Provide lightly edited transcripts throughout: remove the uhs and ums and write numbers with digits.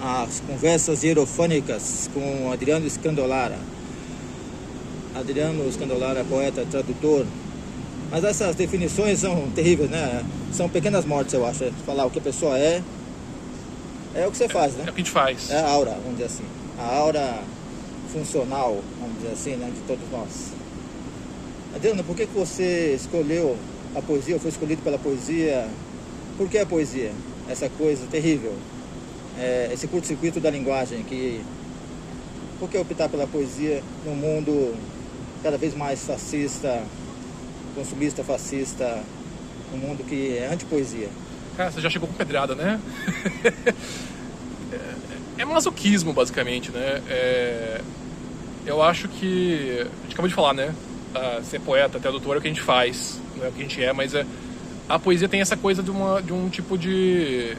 As conversas hierofânicas com Adriano Scandolara. Adriano Scandolara, poeta, tradutor. Mas essas definições são terríveis, né? São pequenas mortes, eu acho. Falar o que a pessoa é o que você faz, né? É o que a gente faz. É a aura, vamos dizer assim. A aura funcional, vamos dizer assim, né? De todos nós. Adriano, por que você escolheu a poesia, ou foi escolhido pela poesia? Por que a poesia? Essa coisa terrível. Esse curto-circuito da linguagem por que optar pela poesia num mundo cada vez mais fascista, consumista, fascista, um mundo que é anti-poesia? Cara, você já chegou com pedrada, né? É masoquismo, basicamente, né? Eu acho que... A gente acabou de falar, né? Ser poeta, tradutor é o que a gente faz, não é o que a gente é, mas a poesia tem essa coisa de um tipo de...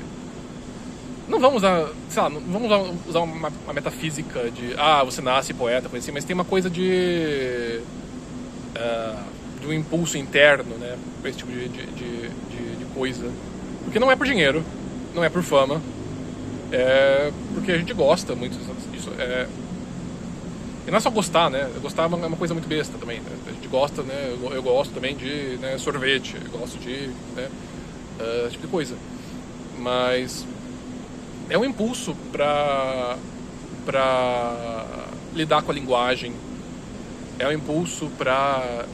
Não vamos usar, sei lá, não vamos usar uma metafísica de você nasce poeta, coisa assim, mas tem uma coisa de um impulso interno, né, pra esse tipo de coisa. Porque não é por dinheiro, não é por fama, porque a gente gosta muito disso. E não é só gostar, né, gostar é uma coisa muito besta também, né? A gente gosta, né, eu gosto também de, né, sorvete, eu gosto de, né, esse tipo de coisa. Mas... é um impulso para lidar com a linguagem, é um impulso para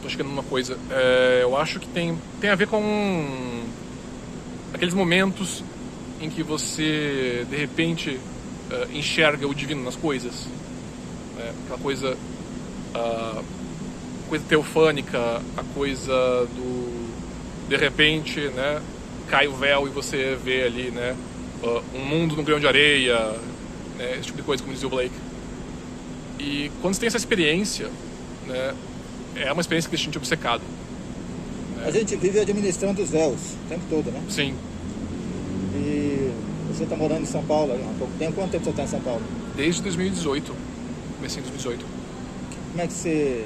tô chegando numa coisa, eu acho que tem a ver com aqueles momentos em que você de repente enxerga o divino nas coisas, né? Aquela coisa teofânica, a coisa do... de repente, né, cai o véu e você vê ali, né, um mundo no grão de areia, né, esse tipo de coisa, como dizia o Blake. E quando você tem essa experiência, né, é uma experiência que deixa a gente obcecado, né? A gente vive administrando os véus o tempo todo, né? Sim. E você está morando em São Paulo há pouco tempo. Quanto tempo você está em São Paulo? Desde 2018, comecei em 2018. Como é que você...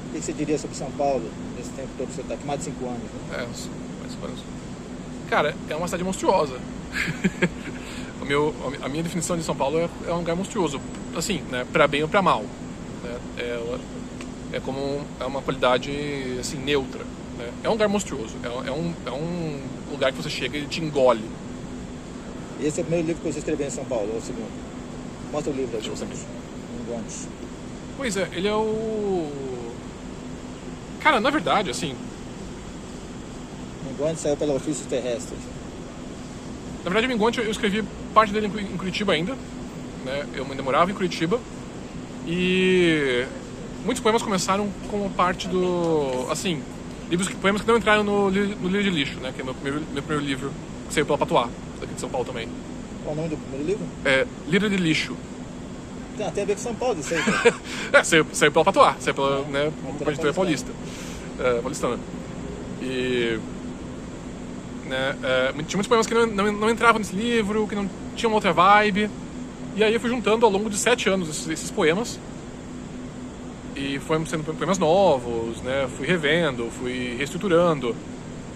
O que você diria sobre São Paulo nesse tempo todo que você está aqui? Mais de 5 anos, né? Mais ou menos. Cara, é uma cidade monstruosa. A minha definição de São Paulo é um lugar monstruoso. Assim, né, pra bem ou pra mal, né? É como uma qualidade assim, neutra, né? É um lugar monstruoso. É um lugar que você chega e te engole. E esse é o primeiro livro que você escreveu em São Paulo, ou o segundo? Mostra o livro aí. Deixa eu mostrar aqui. Minguante. Pois é, ele é o... Cara, na verdade, assim... Minguante saiu pela Ofícios Terrestres. Na verdade, o Minguante, eu escrevi parte dele em Curitiba ainda, né? Eu ainda morava em Curitiba. E muitos poemas começaram como parte do... Assim, poemas que não entraram no Líder de Lixo, né? Que é meu primeiro livro, que saiu pela Patuá, daqui de São Paulo também. Qual o nome do primeiro livro? Líder de Lixo. Tem a ver com São Paulo, isso aí. Saiu pela Patuá, saiu pela, né, uma editora paulista. Paulistana. E... né, tinha muitos poemas que não entravam nesse livro, que não tinham outra vibe. E aí eu fui juntando ao longo de 7 anos esses poemas. E foram sendo poemas novos, né? Fui revendo, fui reestruturando.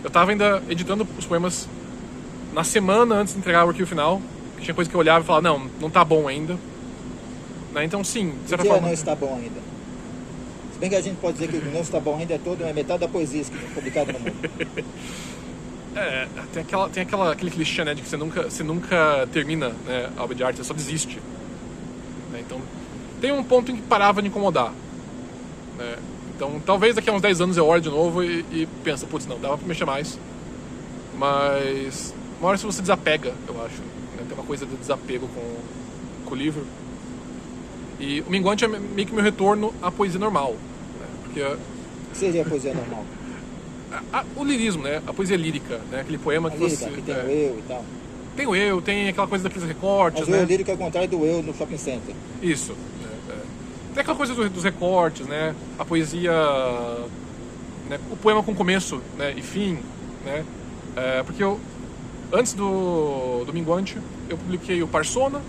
Eu tava ainda editando os poemas na semana antes de entregar o arquivo final. Que tinha coisa que eu olhava e falava, não tá bom ainda. Né? Então sim, de certa forma... não está bom ainda? Se bem que a gente pode dizer que o não está bom ainda é metade da poesia publicada no mundo. Tem aquele clichê, né, de que você nunca termina, né, a obra de arte, você só desiste. Né? Então, tem um ponto em que parava de incomodar. Né? Então, talvez daqui a uns 10 anos eu olhe de novo e penso, putz, não, dava pra mexer mais. Mas, uma hora se você desapega, eu acho. Né? Tem uma coisa de desapego com o livro. E o Minguante é meio que meu retorno à poesia normal. Né? Porque... O que seria a poesia normal? O lirismo, né? A poesia lírica, né? Aquele poema que lírica, você... que tem o eu e tal. Tem o eu, tem aquela coisa daqueles recortes, mas né? O eu lírico é o contrário do eu no shopping center. Isso. Tem aquela coisa dos recortes, né? A poesia... né? O poema com começo, né? E fim, né? Porque antes do Minguante, eu publiquei o Parsona,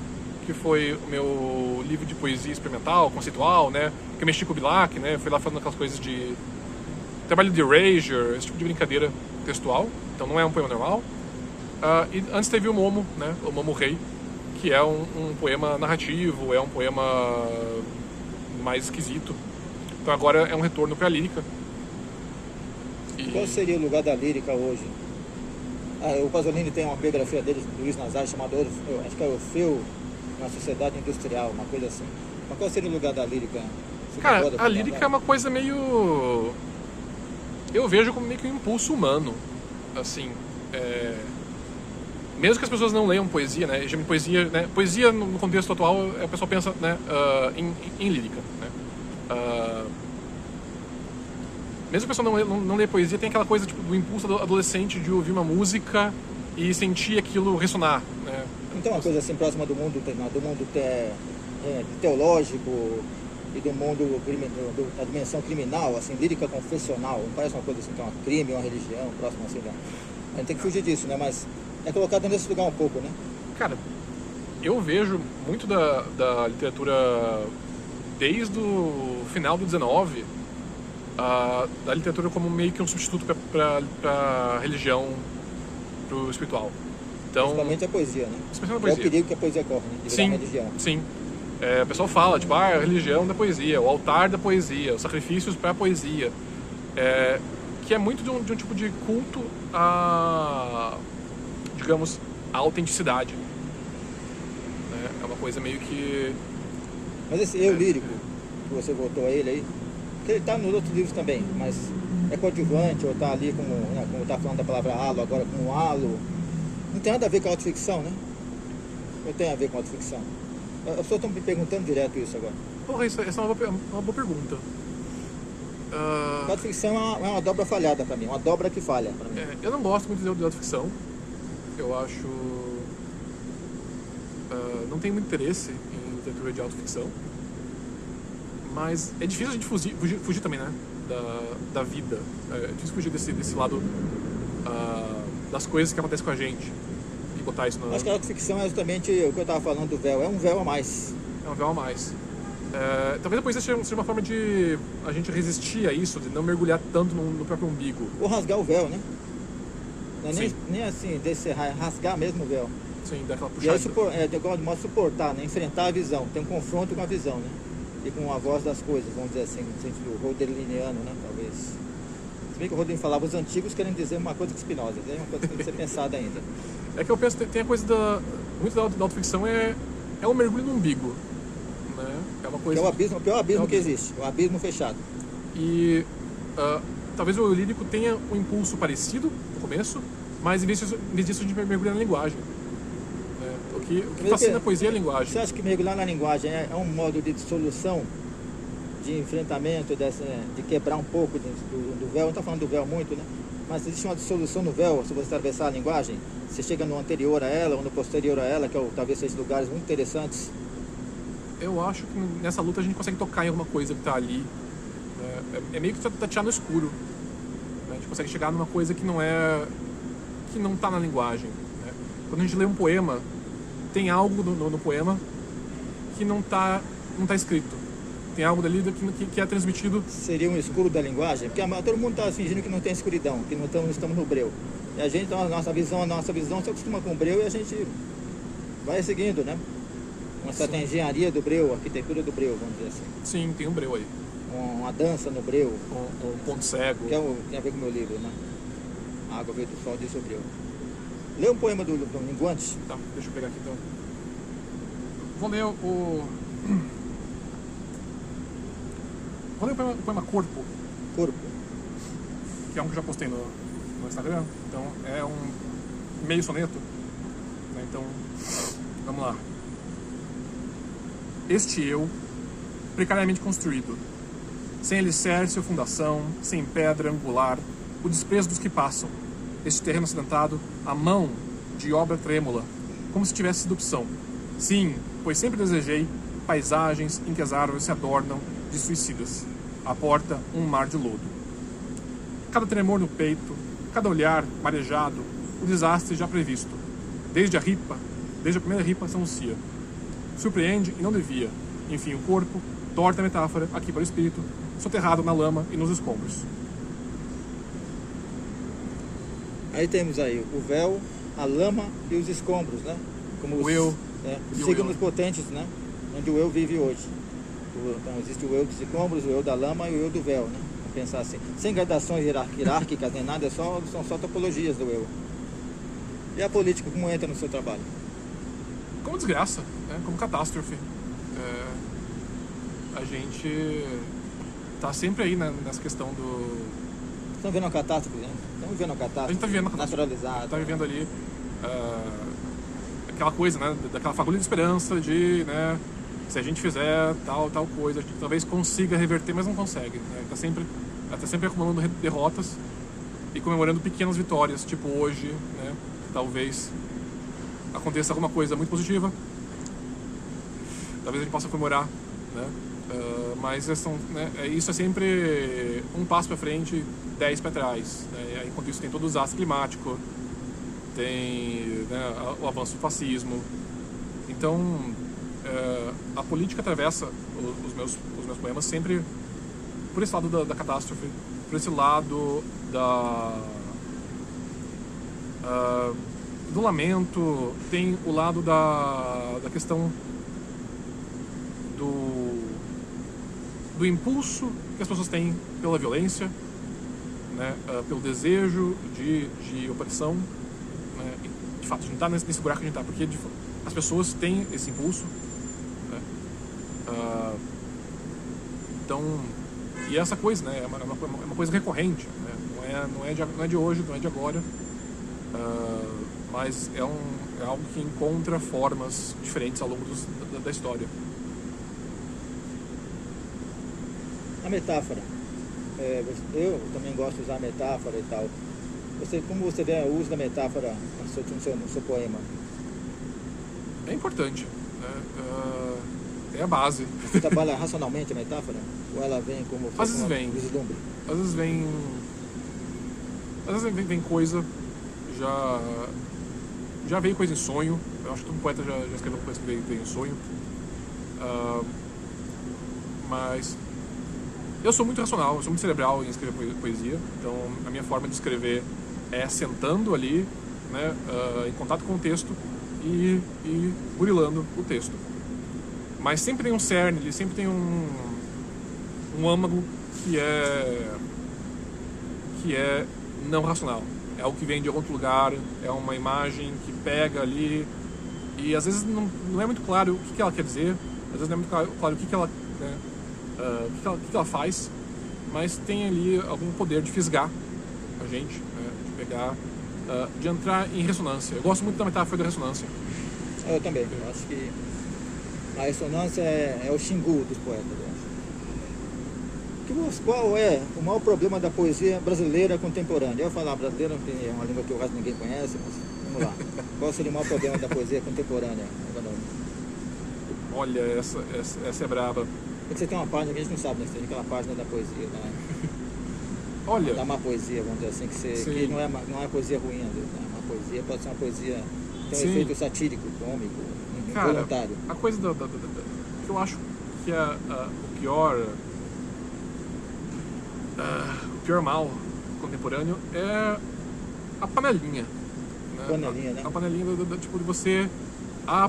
que foi o meu livro de poesia experimental, conceitual, né? Que eu mexi com o Bilac, né? Fui lá falando aquelas coisas de trabalho de Erasure, esse tipo de brincadeira textual. Então não é um poema normal. E antes teve o Momo, né? O Momo Rei, que é um poema narrativo, é um poema mais esquisito. Então agora é um retorno para a lírica. Qual seria o lugar da lírica hoje? O Pasolini tem uma biografia dele, do Luiz Nazário, chamada, acho que é Orfeu na Sociedade Industrial, uma coisa assim. Mas qual seria o lugar da lírica? Cara, a lírica é uma coisa meio... Eu vejo como meio que um impulso humano, assim, mesmo que as pessoas não leiam poesia, né? Poesia, né? Poesia no contexto atual, o pessoal pensa, né, em lírica, né? Mesmo que a pessoa não lê poesia, tem aquela coisa tipo, do impulso do adolescente de ouvir uma música e sentir aquilo ressonar, né? Então uma coisa assim próxima do mundo teológico e do mundo da dimensão criminal, assim, lírica confessional, não parece uma coisa assim que é um crime, uma religião, próximo assim, né? A gente tem que fugir disso, né? Mas é colocado nesse lugar um pouco, né? Cara, eu vejo muito da literatura desde o final do 19, da literatura como meio que um substituto para religião, pro espiritual. Então, principalmente a poesia, né? Principalmente a poesia. É o perigo que a poesia corre, né? De virar uma religião. Sim. O pessoal fala, tipo, a religião da poesia, o altar da poesia, os sacrifícios para a poesia. Que é muito de um tipo de culto a, digamos, a autenticidade. É uma coisa meio que... Mas esse eu lírico, que você voltou a ele aí, que ele está nos outros livros também, mas é coadjuvante, ou está ali como está falando da palavra halo, agora como halo. Não tem nada a ver com a autoficção, né? Ou tem a ver com a autoficção? As pessoas estão me perguntando direto isso agora. Porra, essa é uma boa pergunta. A autoficção é uma dobra falhada para mim, uma dobra que falha para mim. Eu não gosto muito de autoficção. Eu acho... não tenho muito interesse em literatura de autoficção. Mas é difícil a gente fugir também, né? Da vida. É difícil fugir desse lado das coisas que acontecem com a gente. E botar isso na... Acho que a autoficção é justamente o que eu estava falando do véu. É um véu a mais. É um véu a mais. Talvez a poesia seja uma forma de a gente resistir a isso, de não mergulhar tanto no próprio umbigo. Ou rasgar o véu, né? Não é nem assim, rasgar mesmo o véu. Sim, daquela E aí, puxada. de alguma modo, suportar, né? Enfrentar a visão, ter um confronto com a visão, né? E com a voz das coisas, vamos dizer assim, no sentido rodeliniano, né? Talvez. Se bem que o Rodelin falava, os antigos querem dizer uma coisa que Spinoza, é uma coisa que tem que ser pensada ainda. É que eu penso, tem a coisa muito da autoficção é um mergulho no umbigo, né? É uma coisa... Que é o pior abismo que existe, o abismo fechado. E talvez o lírico tenha um impulso parecido no começo, mas em vez disso a gente mergulha na linguagem. O que fascina a poesia é a linguagem. Você acha que mergulhar na linguagem é um modo de dissolução, de enfrentamento, de quebrar um pouco do véu? Não estou falando do véu muito, né? Mas existe uma dissolução no véu, se você atravessar a linguagem, você chega no anterior a ela ou no posterior a ela, que talvez sejam lugares muito interessantes. Eu acho que nessa luta a gente consegue tocar em alguma coisa que está ali. É meio que tatear no escuro. A gente consegue chegar numa coisa que não está na linguagem. Quando a gente lê um poema, tem algo no poema que não tá escrito. Tem algo dali que é transmitido. Seria um escuro da linguagem? Porque todo mundo está fingindo que não tem escuridão, que não estamos no breu. E a gente, a nossa visão se acostuma com o breu e a gente vai seguindo, né? Uma certa engenharia do breu, arquitetura do breu, vamos dizer assim. Sim, tem um breu aí. Uma dança no breu. Um ponto cego. Que tem a ver com o meu livro, né? A água veio do sol, disse o breu. Lê um poema do Linguante. Tá, deixa eu pegar aqui então. Vou ler o poema Corpo. Corpo. Que é um que eu já postei no Instagram. Então é um meio soneto. Então, vamos lá. Este eu, precariamente construído, sem alicerce ou fundação, sem pedra angular, o desprezo dos que passam. Este terreno acidentado, a mão de obra trêmula, como se tivesse sido opção. Sim, pois sempre desejei paisagens em que as árvores se adornam de suicidas. À porta, um mar de lodo. Cada tremor no peito, cada olhar marejado, o desastre já previsto. Desde a primeira ripa se anuncia. Surpreende e não devia. Enfim, o corpo, torta a metáfora, aqui para o espírito, soterrado na lama e nos escombros. Aí temos aí o véu, a lama e os escombros, né? Como O eu. os signos potentes, né? Onde o eu vive hoje. Então existe o eu dos escombros, o eu da lama e o eu do véu, né? Vamos pensar assim. Sem gradações hierárquicas nem nada, são só topologias do eu. E a política, como entra no seu trabalho? Como desgraça, né? Como catástrofe. A gente tá sempre aí, né, nessa questão do... Estão vendo a catástrofe, né? Estamos vendo a catástrofe. A gente tá vivendo a catástrofe. Naturalizada. Tá vivendo ali aquela coisa, né? Daquela fagulha de esperança de, né? Se a gente fizer tal coisa, a gente talvez consiga reverter, mas não consegue, né? Tá sempre acumulando derrotas e comemorando pequenas vitórias, tipo hoje, né? Talvez aconteça alguma coisa muito positiva, talvez a gente possa comemorar, né? Mas isso é sempre um passo para frente, 10 para trás, né? Enquanto isso tem todo o desastre climático, tem, né, o avanço do fascismo. Então a política atravessa os meus poemas sempre por esse lado da catástrofe, por esse lado do lamento, tem o lado da questão do impulso que as pessoas têm pela violência, né, pelo desejo de opressão, né, de fato, a gente está nesse buraco que a gente está, porque as pessoas têm esse impulso, né, então, e essa coisa, né, é uma coisa recorrente, né, não é de hoje, não é de agora, mas é algo que encontra formas diferentes ao longo da história. A metáfora. Eu também gosto de usar metáfora e tal. Como você vê o uso da metáfora no seu poema? É importante, né? É a base. Você trabalha racionalmente a metáfora? Ou ela vem como Às vezes vem. vislumbre? Às vezes vem coisa, já veio coisa em sonho. Eu acho que todo poeta já escreveu coisa que veio em sonho. Mas eu sou muito racional, eu sou muito cerebral em escrever poesia. Então a minha forma de escrever é sentando ali, né, em contato com o texto e burilando o texto. Mas sempre tem um cerne, ele sempre tem um âmago que é não racional. É algo que vem de algum outro lugar, é uma imagem que pega ali e às vezes não é muito claro o que ela quer dizer, às vezes não é muito claro o que ela, né, o que ela faz, mas tem ali algum poder de fisgar a gente, né, de pegar, de entrar em ressonância. Eu gosto muito da metáfora da ressonância. Eu também, eu acho que a ressonância é o Xingu dos poetas, eu acho. Qual é o maior problema da poesia brasileira contemporânea? Eu ia falar brasileira, porque é uma língua que quase ninguém conhece, mas vamos lá. Qual seria o maior problema da poesia contemporânea? Olha, essa é braba. Porque você tem uma página que a gente não sabe, né? Você tem aquela página da poesia, né? Olha, da má poesia, vamos dizer assim, que não é poesia ruim, às vezes, né? Uma poesia pode ser uma poesia que tem um efeito satírico, cômico, voluntário. A coisa que eu acho que é o pior mal contemporâneo é a panelinha. Né? Panelinha, né? A panelinha tipo de você...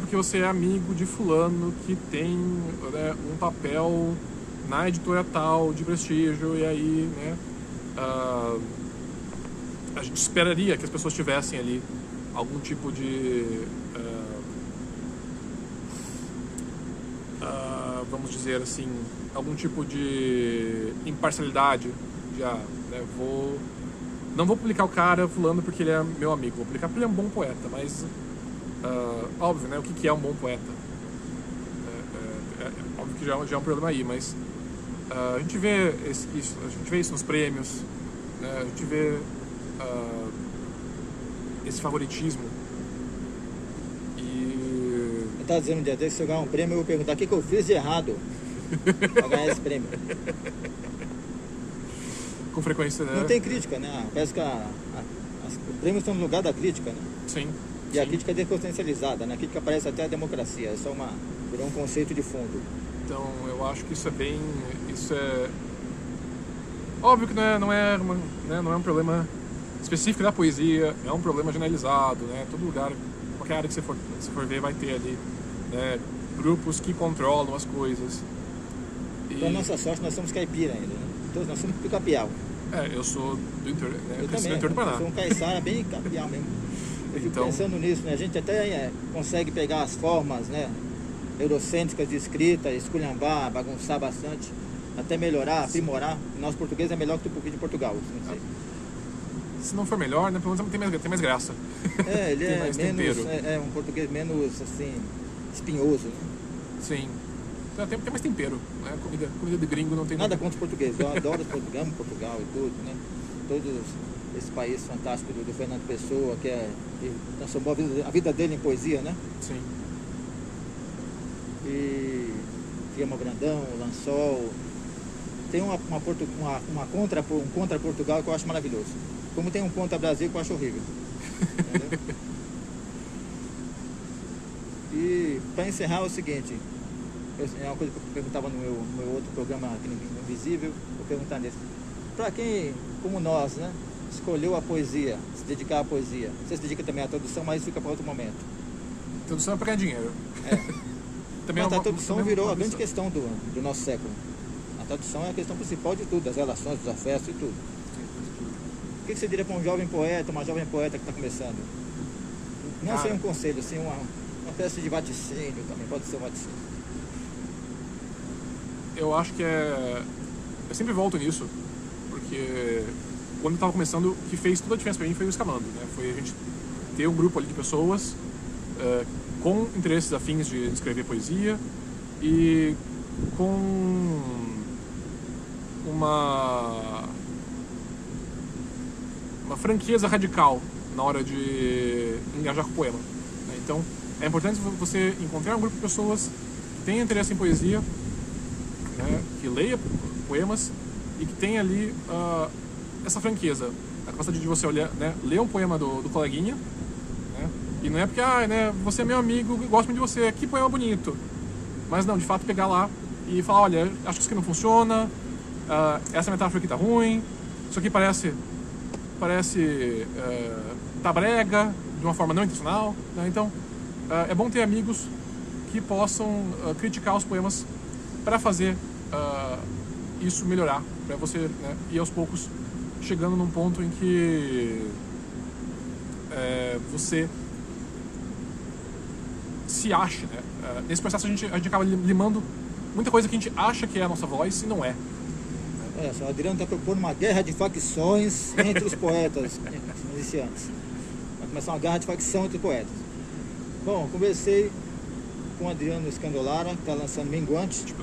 porque você é amigo de fulano que tem, né, um papel na editora tal de prestígio e aí, né, a gente esperaria que as pessoas tivessem ali algum tipo de vamos dizer assim, algum tipo de imparcialidade, né, não vou publicar o cara fulano porque ele é meu amigo, vou publicar porque ele é um bom poeta, mas óbvio, né, o que é um bom poeta, óbvio que já é um problema aí, mas a gente vê isso nos prêmios, né, a gente vê esse favoritismo. Eu estava dizendo um dia desse, se eu ganhar um prêmio, eu vou perguntar o que eu fiz de errado para ganhar esse prêmio. Com frequência, né? Não tem crítica, né? Parece que os prêmios estão no lugar da crítica, né? Sim. E a crítica é despotencializada, né? A crítica parece até a democracia, é só virou um conceito de fundo. Então, eu acho que isso é óbvio que não é um problema específica da poesia, é um problema generalizado, né? Todo lugar, qualquer área que você for ver, vai ter ali, né, grupos que controlam as coisas. E... Então, nossa sorte, nós somos caipira ainda, né? Todos nós somos pica-piau. Eu sou do interior, né? Eu também, do interior do Paraná. eu sou um caiçara bem capial mesmo. Eu fico Então... pensando nisso, né? A gente até consegue pegar as formas, né, eurocêntricas de escrita, esculhambar, bagunçar bastante, até melhorar, aprimorar. O nosso português é melhor que o português de Portugal, não sei. Se não for melhor, né, pelo menos tem mais graça. Ele tem é mais menos, tempero. é um português menos, assim, espinhoso, né? Sim. Tem mais tempero, né? Comida de gringo não tem nada contra os portugueses. Eu adoro os portugueses, amo Portugal e tudo, né? Todo esse país fantástico do Fernando Pessoa, que transformou a vida dele em poesia, né? Sim. E Guilherme Brandão, Lançol. Tem um contra Portugal que eu acho maravilhoso. Como tem um contra Brasil que eu acho horrível. Entendeu? E para encerrar é o seguinte, é uma coisa que eu perguntava no meu outro programa aqui no Invisível, vou perguntar nesse. Para quem, como nós, né, escolheu a poesia, se dedicar à poesia, você se dedica também à tradução, mas fica para outro momento. Tradução é para ganhar dinheiro. Mas a tradução virou a grande questão do nosso século. A tradução é a questão principal de tudo, das relações, dos afetos e tudo. O que você diria para um jovem poeta, uma jovem poeta que está começando? Não ser um conselho, assim, uma espécie de vaticínio também, pode ser um vaticínio. Eu acho que eu sempre volto nisso, porque quando eu estava começando, o que fez toda a diferença para mim foi o Escamando, né? Foi a gente ter um grupo ali de pessoas com interesses afins de escrever poesia e com uma franqueza radical na hora de engajar com o poema, né? Então, é importante você encontrar um grupo de pessoas que tenham interesse em poesia, né, que leia poemas e que tenha ali essa franqueza, a capacidade de você olhar, né, ler um poema do coleguinha, né, e não é porque você é meu amigo, gosto muito de você, que poema bonito, mas não, de fato pegar lá e falar, olha, acho que isso aqui não funciona, essa metáfora aqui tá ruim, isso aqui parece tá brega, de uma forma não intencional, né? Então é bom ter amigos que possam criticar os poemas para fazer isso melhorar, para você, né, ir aos poucos chegando num ponto em que você se ache, né? Nesse processo a gente acaba limando muita coisa que a gente acha que é a nossa voz e não é. Olha só, o Adriano está propondo uma guerra de facções entre os poetas iniciantes. Vai começar uma guerra de facção entre poetas. Bom, conversei com o Adriano Scandolara, que está lançando Minguante.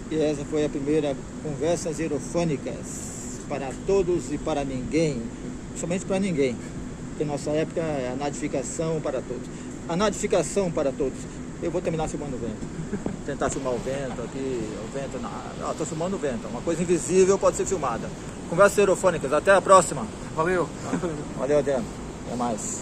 E essa foi a primeira Conversas Aerofônicas para todos e para ninguém. Somente para ninguém. Porque nossa época é a nadificação para todos. A nadificação para todos. Eu vou terminar filmando o vento. Tentar filmar o vento aqui. O vento não, estou filmando o vento. Uma coisa invisível pode ser filmada. Conversas Aerofônicas. Até a próxima. Valeu. Valeu, Adriano. Até mais.